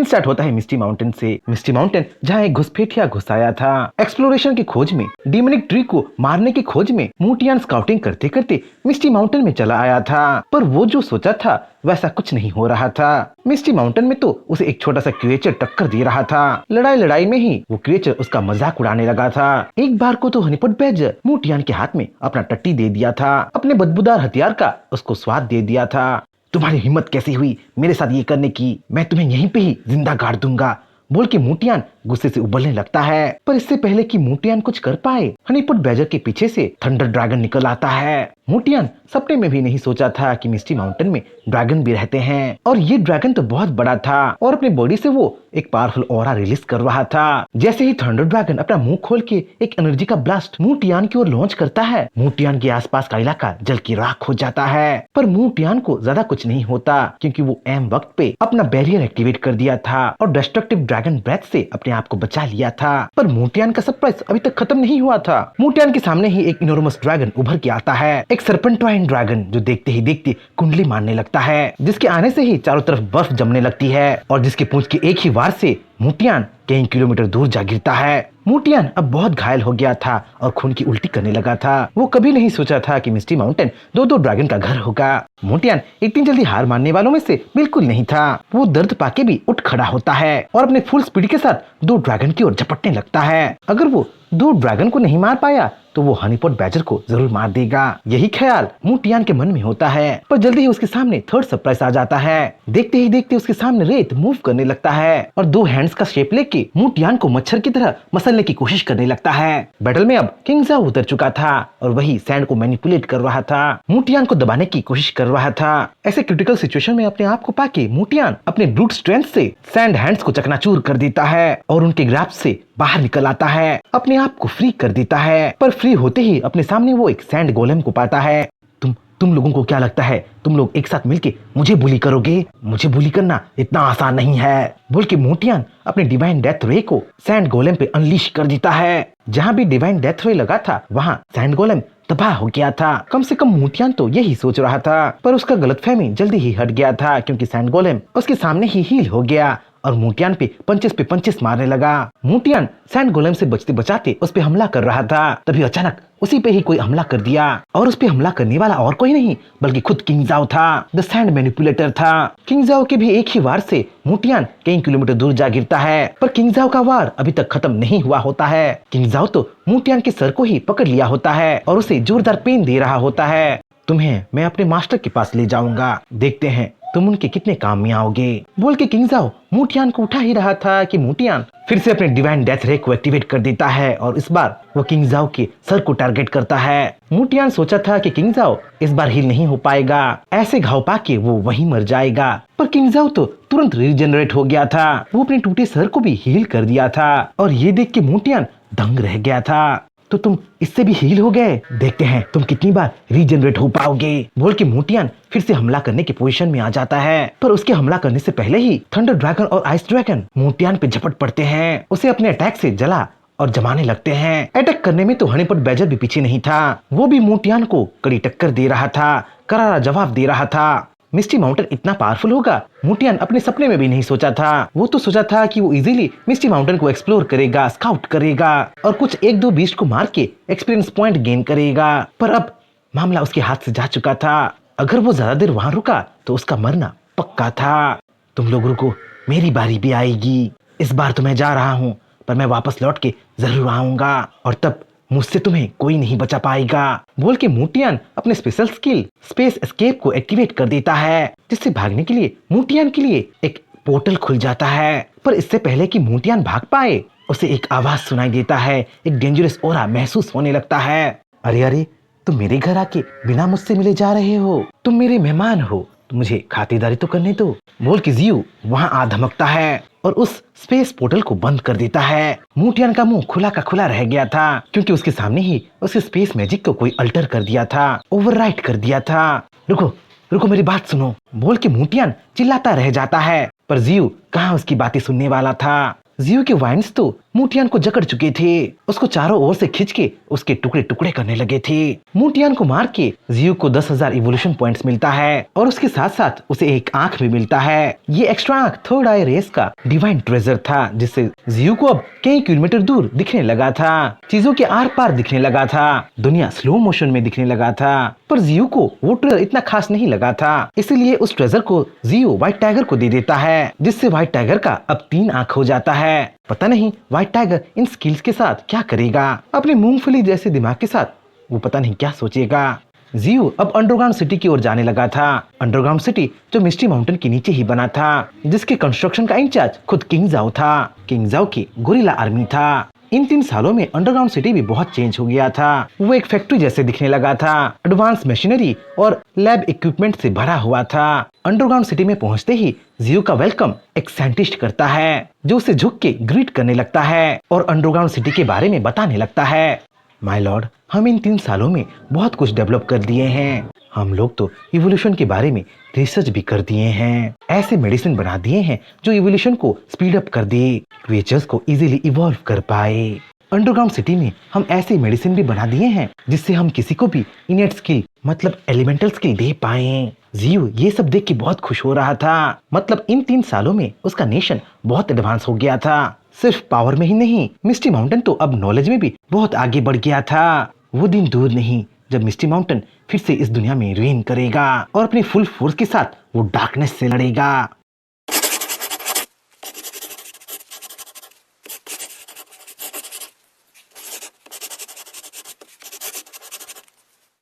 Scene start होता है मिस्टी mountain से। मिस्टी माउंटेन जहाँ एक घुसपैठिया घुस आया था एक्सप्लोरेशन की खोज में, डीमोनिक ट्री को मारने की खोज में। मूटियान स्काउटिंग करते करते मिस्टी माउंटेन में चला आया था, पर वो जो सोचा था वैसा कुछ नहीं हो रहा था। मिस्टी माउंटेन में तो उसे एक छोटा सा क्रिएचर टक्कर दे रहा था। लड़ाई में ही वो क्रिएचर उसका मजाक उड़ाने लगा था। एक बार को तो हनीपॉट बैडजर मूटियान के हाथ में अपना टट्टी दे दिया था, अपने बदबूदार हथियार का उसको स्वाद दे दिया था। तुम्हारी हिम्मत कैसी हुई मेरे साथ ये करने की, मैं तुम्हें यहीं पे ही जिंदा गाड़ दूंगा, बोल के मूटियान गुस्से से उबलने लगता है। पर इससे पहले कि मूटियान कुछ कर पाए, हनीपॉट बैडजर के पीछे से थंडर ड्रैगन निकल आता है। मूटियान सपने में भी नहीं सोचा था कि मिस्टी माउंटेन में ड्रैगन भी रहते हैं, और ये ड्रैगन तो बहुत बड़ा था और अपनी बॉडी से वो एक पावरफुल ऑरा रिलीज कर रहा था। जैसे ही थंडर ड्रैगन अपना मुंह खोल के एक एनर्जी का ब्लास्ट मूटियान की ओर लॉन्च करता है, मूटियान के आसपास का इलाका जल की राख हो जाता है। पर मूटियान को ज्यादा कुछ नहीं होता, क्योंकि वो एम वक्त पे अपना बैरियर एक्टिवेट कर दिया था और डिस्ट्रक्टिव ड्रैगन ब्रेथ से अपने आप को बचा लिया था। पर मूटियान का सरप्राइज अभी तक खत्म नहीं हुआ था। मूटियान के सामने ही एक इनोर्मस ड्रैगन उभर के आता है, एक सर्पेंटाइन ड्रैगन जो देखते ही देखते कुंडली मारने लगता है, जिसके आने से ही चारों तरफ बर्फ जमने लगती है और जिसके पूंछ के एक ही वार से मूटियान कई किलोमीटर दूर जा गिरता है। मूटियान अब बहुत घायल हो गया था और खून की उल्टी करने लगा था। वो कभी नहीं सोचा था कि मिस्टी माउंटेन दो ड्रैगन का घर होगा। मूटियान इतनी जल्दी हार मानने वालों में से बिल्कुल नहीं था। वो दर्द पाके भी उठ खड़ा होता है और अपने फुल स्पीड के साथ दो ड्रैगन की ओर झपटने लगता है। अगर वो दो ड्रैगन को नहीं मार पाया तो वो हनीपॉट बैडजर को जरूर मार देगा, यही ख्याल मूटियान के मन में होता है। पर जल्दी ही उसके सामने थर्ड सरप्राइज आ जाता है। देखते ही देखते उसके सामने रेत मूव करने लगता है और दो हैंड्स का शेप लेके मूटियान को मच्छर की तरह मसलने की कोशिश करने लगता है। बैटल में अब किंग जाओ उतर चुका था और वही सैंड को मैनिपुलेट कर रहा था, मूटियान को दबाने की कोशिश कर रहा था। ऐसे क्रिटिकल सिचुएशन में अपने आप को पाके मूटियान अपने ब्रूट स्ट्रेंथ से सैंड हैंड्स को चकनाचूर कर देता है और उनके ग्रैप्स से बाहर निकल आता है, अपने आप को फ्री कर देता है। पर फ्री होते ही अपने सामने वो एक सैंड गोलेम को पाता है। तुम लोगों को क्या लगता है तुम लोग एक साथ मिलके मुझे बुली करोगे? मुझे बुली करना इतना आसान नहीं है, बोल के मूटियान अपने डिवाइन डेथ रे को सैंड गोलेम पे अनलीश कर देता है। जहाँ भी डिवाइन डेथ रे लगा था वहाँ सैंड गोलेम तबाह हो गया था। कम से कम मूटियान तो यही सोच रहा था, पर उसका गलतफहमी जल्दी ही हट गया था, क्योंकि सैंड गोलेम उसके सामने ही हील हो गया और मूटियान पे पंचेस मारने लगा। मूटियान सैंड गोलेम से बचते बचाते उस पे हमला कर रहा था, तभी अचानक उसी पे ही कोई हमला कर दिया और उस पे हमला करने वाला और कोई नहीं बल्कि खुद किंग जाओ था, द सैंड मैनिपुलेटर था। किंग जाओ के भी एक ही वार से मूटियान कई किलोमीटर दूर जा गिरता है, पर किंग जाओ का वार अभी तक खत्म नहीं हुआ होता है। किंग जाओ तो मूटियान के सर को ही पकड़ लिया होता है और उसे जोरदार पेन दे रहा होता है। तुम्हें मैं अपने मास्टर के पास ले जाऊंगा, देखते हैं तुम उनके कितने काम में आओगे, बोल के किंग जाओ मूटियान को उठा ही रहा था कि मूटियान फिर से अपने डिवाइन डेथ रे को एक्टिवेट कर देता है और इस बार वो किंग जाओ के सर को टारगेट करता है। मूटियान सोचा था कि किंग जाओ इस बार हील नहीं हो पाएगा, ऐसे घाव पाके वो वहीं मर जाएगा, पर किंग जाओ तो तुरंत रीजनरेट हो गया था। वो अपने टूटे सर को भी हील कर दिया था और ये देख के मूटियान दंग रह गया था। तो तुम इससे भी हील हो गए, देखते हैं तुम कितनी बार रीजनरेट हो पाओगे, बोल के मूटियान फिर से हमला करने की पोजीशन में आ जाता है। पर उसके हमला करने से पहले ही थंडर ड्रैगन और आइस ड्रैगन मूटियान पे झपट पड़ते हैं, उसे अपने अटैक से जला और जमाने लगते हैं। अटैक करने में तो हनीपॉट बैडजर भी पीछे नहीं था, वो भी मूटियान को कड़ी टक्कर दे रहा था, करारा जवाब दे रहा था। मिस्टी माउंटेन इतना पावरफुल होगा मूटियान अपने सपने में भी नहीं सोचा था। वो तो सोचा था कि वो इजीली मिस्टी माउंटेन को एक्सप्लोर करेगा, स्काउट करेगा और कुछ एक दो बीस्ट को मार के एक्सपीरियंस पॉइंट गेन करेगा, पर अब मामला उसके हाथ से जा चुका था। अगर वो ज्यादा देर वहां रुका तो उसका मरना पक्का था। तुम लोगों को मेरी बारी भी आएगी, इस बार तो मैं जा रहा हूँ, पर मैं वापस लौट के जरूर आऊंगा और तब मुझसे तुम्हें कोई नहीं बचा पाएगा, बोल के मूटियान अपने स्पेशल स्किल स्पेस एस्केप को एक्टिवेट कर देता है, जिससे भागने के लिए मूटियान के लिए एक पोर्टल खुल जाता है। पर इससे पहले कि मूटियान भाग पाए उसे एक आवाज सुनाई देता है, एक डेंजरस ओरा महसूस होने लगता है। अरे अरे, तुम मेरे घर आके बिना मुझसे मिले जा रहे हो, तुम मेरे मेहमान हो, तो मुझे खातिरदारी तो करने दो, बोल के जियो वहाँ आ धमकता है और उस स्पेस पोर्टल को बंद कर देता है। मूटियान का मुंह खुला का खुला रह गया था, क्योंकि उसके सामने ही उस स्पेस मैजिक को कोई अल्टर कर दिया था, ओवरराइट कर दिया था। रुको रुको मेरी बात सुनो, बोल के मूटियान चिल्लाता रह जाता है, पर जियो कहाँ उसकी बातें सुनने वाला था। जियो के वाइन्स तो मूटियान को जकड़ चुके थे। उसको चारों ओर से खींच के उसके टुकड़े टुकड़े करने लगे थे। मूटियान को मार के जियो को 10,000 इवोल्यूशन पॉइंट्स मिलता है और उसके साथ साथ उसे एक आंख भी मिलता है। ये एक्स्ट्रा आंख थर्ड आई रेस का डिवाइन ट्रेजर था, जिससे जियो को अब कई किलोमीटर दूर दिखने लगा था। चीजों के आर पार दिखने लगा था। दुनिया स्लो मोशन में दिखने लगा था। पर जियो को वो ट्रेजर इतना खास नहीं लगा था, इसीलिए उस ट्रेजर को जियो व्हाइट टाइगर को दे देता है, जिससे व्हाइट टाइगर का अब 3 आंख हो जाता है। पता नहीं व्हाइट टाइगर इन स्किल्स के साथ क्या करेगा। अपने मूंगफली जैसे दिमाग के साथ वो पता नहीं क्या सोचेगा। जियो अब अंडरग्राउंड सिटी की ओर जाने लगा था। अंडरग्राउंड सिटी जो मिस्टी माउंटेन के नीचे ही बना था, जिसके कंस्ट्रक्शन का इंचार्ज खुद किंग जाओ था। किंग जाओ की गोरिल्ला आर्मी था। इन 3 सालों में अंडरग्राउंड सिटी भी बहुत चेंज हो गया था। वो एक फैक्ट्री जैसे दिखने लगा था। एडवांस मशीनरी और लैब इक्विपमेंट से भरा हुआ था। अंडरग्राउंड सिटी में पहुंचते ही जियो का वेलकम एक साइंटिस्ट करता है, जो उसे झुक के ग्रीट करने लगता है और अंडरग्राउंड सिटी के बारे में बताने लगता है। माय लॉर्ड, हम इन 3 सालों में बहुत कुछ डेवलप कर दिए हैं। हम लोग तो इवोल्यूशन के बारे में रिसर्च भी कर दिए हैं। ऐसे मेडिसिन बना दिए हैं जो इवोल्यूशन को स्पीड अप कर दे, क्रिएचर्स को इजीली इवॉल्व कर पाए। अंडरग्राउंड सिटी में हम ऐसी मेडिसिन भी बना दिए हैं जिससे हम किसी को भी इनेट स्किल मतलब एलिमेंटल स्किल दे पाए। जियो ये सब देख के बहुत खुश हो रहा था। मतलब इन 3 सालों में उसका नेशन बहुत एडवांस हो गया था। सिर्फ पावर में ही नहीं, मिस्टी माउंटेन तो अब नॉलेज में भी बहुत आगे बढ़ गया था। वो दिन दूर नहीं जब मिस्टी माउंटेन फिर से इस दुनिया में रेन करेगा और अपनी फुल फोर्स के साथ वो डार्कनेस से लड़ेगा।